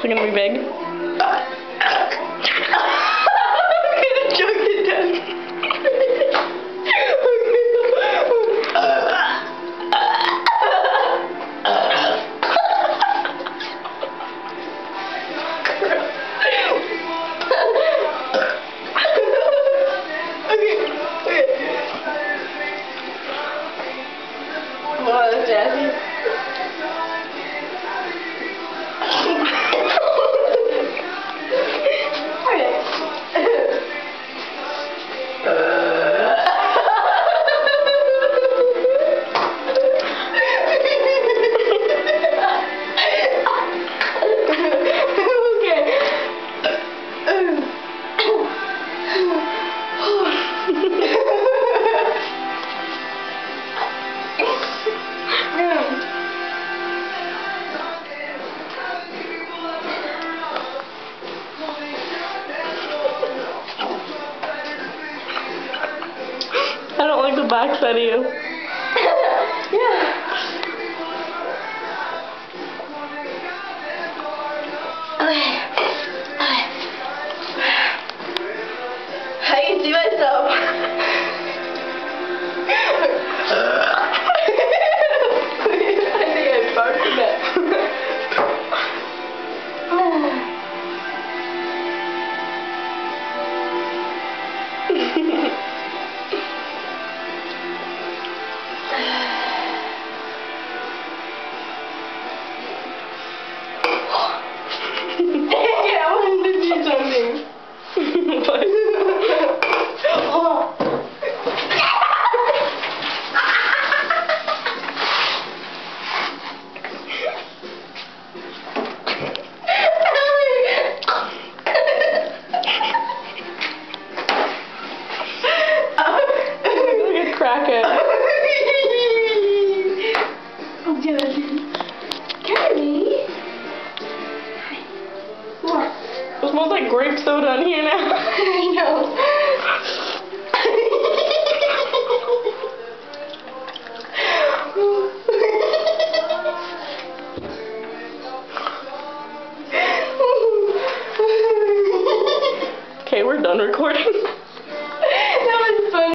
Is it gonna be big? I'm gonna choke to death. Wow, that's nasty. I don't like the backside of you. Yeah. I can see myself. I think I barked a bit. Cracker. Oh, Jonathan. Kenny. What? It smells like grape soda in here now. I know.